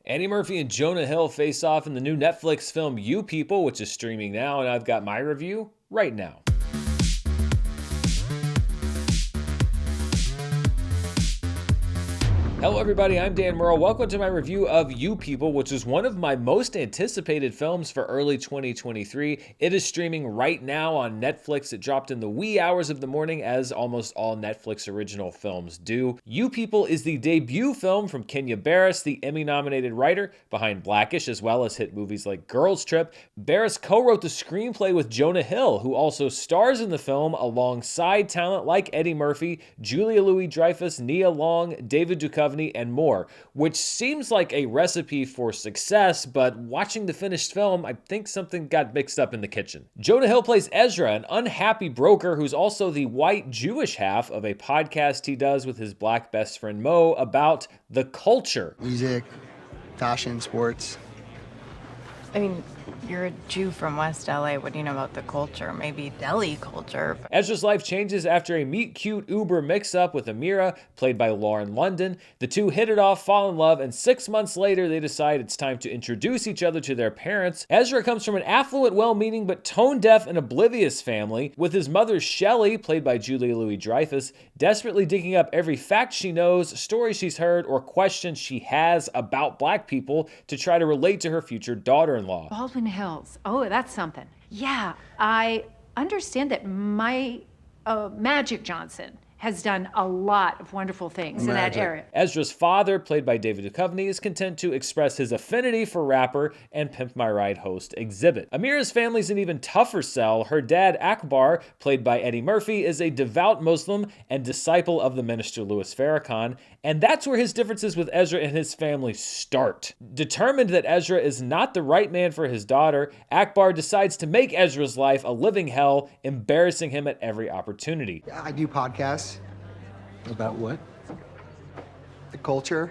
Eddie Murphy and Jonah Hill face off in the new Netflix film You People, which is streaming now, and I've got my review right now. Hello everybody, I'm Dan Murrell. Welcome to my review of You People, which is one of my most anticipated films for early 2023. It is streaming right now on Netflix. It dropped in the wee hours of the morning, as almost all Netflix original films do. You People is the debut film from Kenya Barris, the Emmy-nominated writer behind Blackish, as well as hit movies like Girls Trip. Barris co-wrote the screenplay with Jonah Hill, who also stars in the film alongside talent like Eddie Murphy, Julia Louis-Dreyfus, Nia Long, David Duchovny, and more, which seems like a recipe for success, but watching the finished film, I think something got mixed up in the kitchen. Jonah Hill plays Ezra, an unhappy broker who's also the white Jewish half of a podcast he does with his black best friend Mo about the culture. Music, fashion, sports. I mean, you're a Jew from West LA. What do you know about the culture? Maybe deli culture. Ezra's life changes after a meet-cute Uber mix-up with Amira, played by Lauren London. The two hit it off, fall in love, and 6 months later, they decide it's time to introduce each other to their parents. Ezra comes from an affluent, well-meaning, but tone-deaf and oblivious family, with his mother, Shelley, played by Julia Louis-Dreyfus, desperately digging up every fact she knows, story she's heard, or questions she has about black people to try to relate to her future daughter-in-law. Baldwin Hills. Oh, that's something. Yeah, I understand that my Magic Johnson has done a lot of wonderful things in that area. Ezra's father, played by David Duchovny, is content to express his affinity for rapper and Pimp My Ride host Exhibit. Amira's family's an even tougher sell. Her dad, Akbar, played by Eddie Murphy, is a devout Muslim and disciple of the minister Louis Farrakhan, and that's where his differences with Ezra and his family start. Determined that Ezra is not the right man for his daughter, Akbar decides to make Ezra's life a living hell, embarrassing him at every opportunity. I do podcasts. About what? The culture.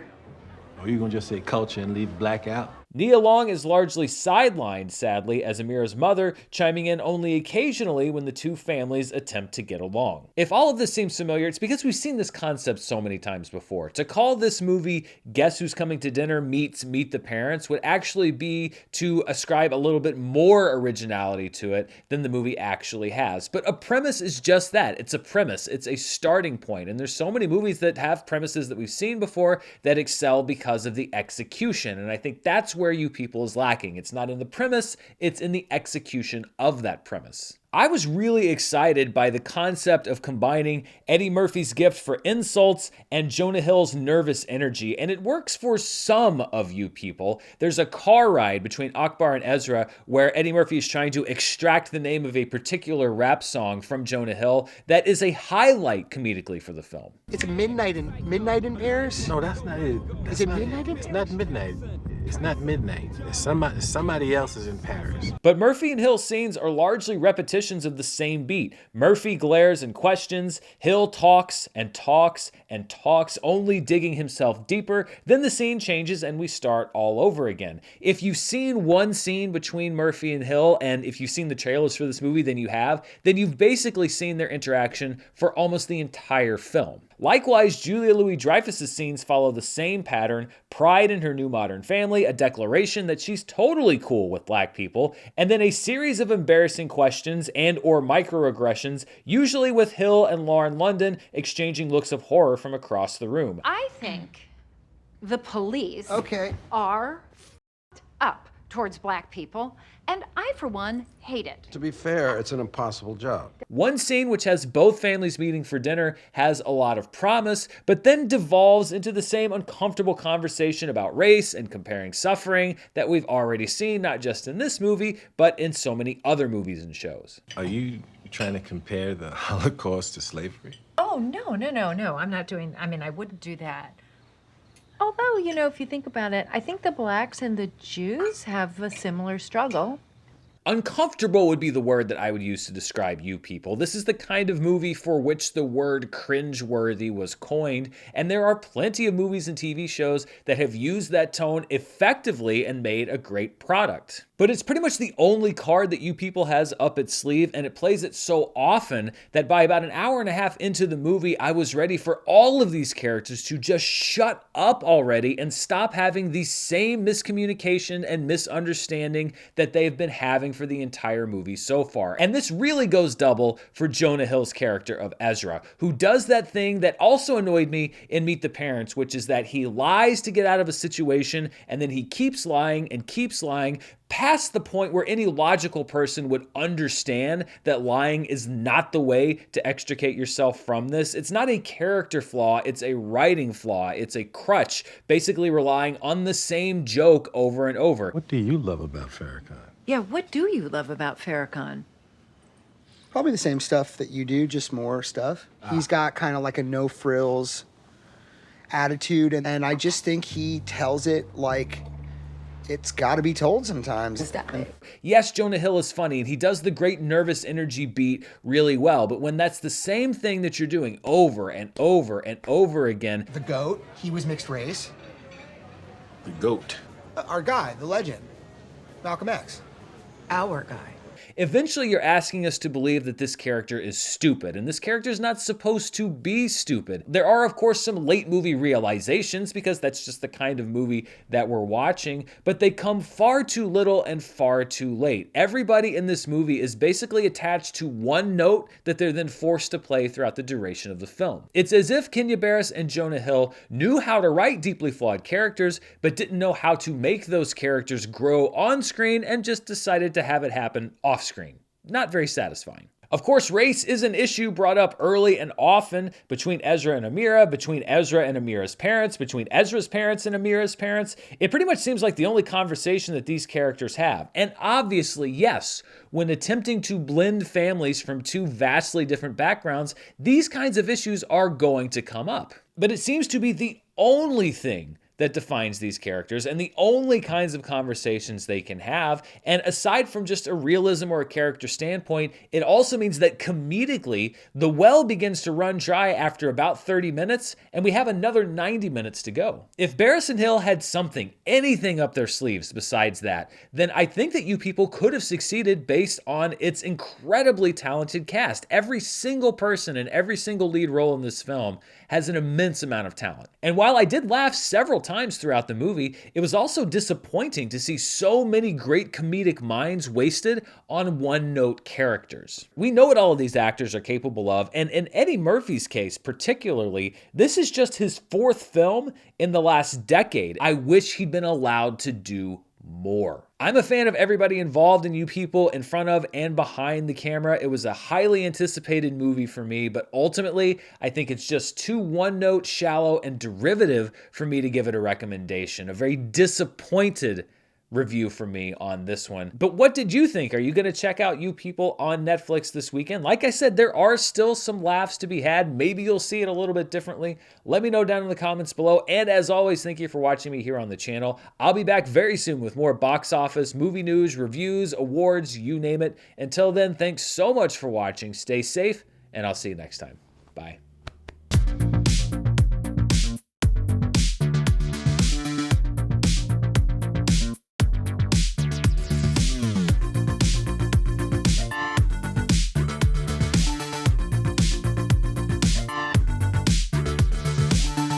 Are you gonna just say culture and leave black out? Nia Long is largely sidelined, sadly, as Amira's mother, chiming in only occasionally when the two families attempt to get along. If all of this seems familiar, it's because we've seen this concept so many times before. To call this movie Guess Who's Coming to Dinner meets Meet the Parents would actually be to ascribe a little bit more originality to it than the movie actually has. But a premise is just that. It's a premise. It's a starting point. And there's so many movies that have premises that we've seen before that excel because of the execution. And I think that's where You People is lacking. It's not in the premise, it's in the execution of that premise. I was really excited by the concept of combining Eddie Murphy's gift for insults and Jonah Hill's nervous energy, and it works for some of You People. There's a car ride between Akbar and Ezra where Eddie Murphy is trying to extract the name of a particular rap song from Jonah Hill that is a highlight comedically for the film. It's midnight in Paris. No, that's not it. Is it midnight? It's not midnight. It's not midnight. It's somebody else is in Paris. But Murphy and Hill scenes are largely repetitions of the same beat. Murphy glares and questions, Hill talks and talks and talks, only digging himself deeper. Then the scene changes and we start all over again. If you've seen one scene between Murphy and Hill, and if you've seen the trailers for this movie, then you've basically seen their interaction for almost the entire film. Likewise, Julia Louis-Dreyfus's scenes follow the same pattern: pride in her new modern family, a declaration that she's totally cool with black people, and then a series of embarrassing questions and or microaggressions, usually with Hill and Lauren London exchanging looks of horror from across the room. I think the police are f***ed up towards black people, and I, for one, hate it. To be fair, it's an impossible job. One scene, which has both families meeting for dinner, has a lot of promise, but then devolves into the same uncomfortable conversation about race and comparing suffering that we've already seen, not just in this movie, but in so many other movies and shows. Are you trying to compare the Holocaust to slavery? Oh, no. I'm not doing, I wouldn't do that. Although, if you think about it, I think the blacks and the Jews have a similar struggle. Uncomfortable would be the word that I would use to describe You People. This is the kind of movie for which the word cringeworthy was coined, and there are plenty of movies and TV shows that have used that tone effectively and made a great product. But it's pretty much the only card that You People has up its sleeve, and it plays it so often that by about an hour and a half into the movie, I was ready for all of these characters to just shut up already and stop having the same miscommunication and misunderstanding that they've been having for the entire movie so far. And this really goes double for Jonah Hill's character of Ezra, who does that thing that also annoyed me in Meet the Parents, which is that he lies to get out of a situation, and then he keeps lying and keeps lying, past the point where any logical person would understand that lying is not the way to extricate yourself from this. It's not a character flaw, it's a writing flaw. It's a crutch, basically relying on the same joke over and over. What do you love about Farrakhan? Yeah, what do you love about Farrakhan? Probably the same stuff that you do, just more stuff. He's got kind of like a no frills attitude, and I just think he tells it like it's got to be told sometimes. Yes, Jonah Hill is funny, and he does the great nervous energy beat really well, but when that's the same thing that you're doing over and over and over again. The GOAT, he was mixed race. The GOAT. Our guy, the legend, Malcolm X. Our guy. Eventually, you're asking us to believe that this character is stupid, and this character is not supposed to be stupid. There are, of course, some late movie realizations, because that's just the kind of movie that we're watching, but they come far too little and far too late. Everybody in this movie is basically attached to one note that they're then forced to play throughout the duration of the film. It's as if Kenya Barris and Jonah Hill knew how to write deeply flawed characters, but didn't know how to make those characters grow on screen and just decided to have it happen off screen. Not very satisfying. Of course, race is an issue brought up early and often between Ezra and Amira, between Ezra and Amira's parents, between Ezra's parents and Amira's parents. It pretty much seems like the only conversation that these characters have. And obviously, yes, when attempting to blend families from two vastly different backgrounds, these kinds of issues are going to come up. But it seems to be the only thing that defines these characters and the only kinds of conversations they can have. And aside from just a realism or a character standpoint, it also means that comedically, the well begins to run dry after about 30 minutes, and we have another 90 minutes to go. If Barris and Hill had something, anything up their sleeves besides that, then I think that You People could have succeeded based on its incredibly talented cast. Every single person in every single lead role in this film has an immense amount of talent. And while I did laugh several times throughout the movie, it was also disappointing to see so many great comedic minds wasted on one-note characters. We know what all of these actors are capable of, and in Eddie Murphy's case particularly, this is just his fourth film in the last decade. I wish he'd been allowed to do more. I'm a fan of everybody involved in You People, in front of and behind the camera. It was a highly anticipated movie for me, but ultimately, I think it's just too one-note, shallow, and derivative for me to give it a recommendation. A very disappointed review for me on this one. But what did you think? Are you going to check out You People on Netflix this weekend? Like I said, there are still some laughs to be had. Maybe you'll see it a little bit differently. Let me know down in the comments below. And as always, thank you for watching me here on the channel. I'll be back very soon with more box office, movie news, reviews, awards, you name it. Until then, thanks so much for watching. Stay safe, and I'll see you next time. Bye.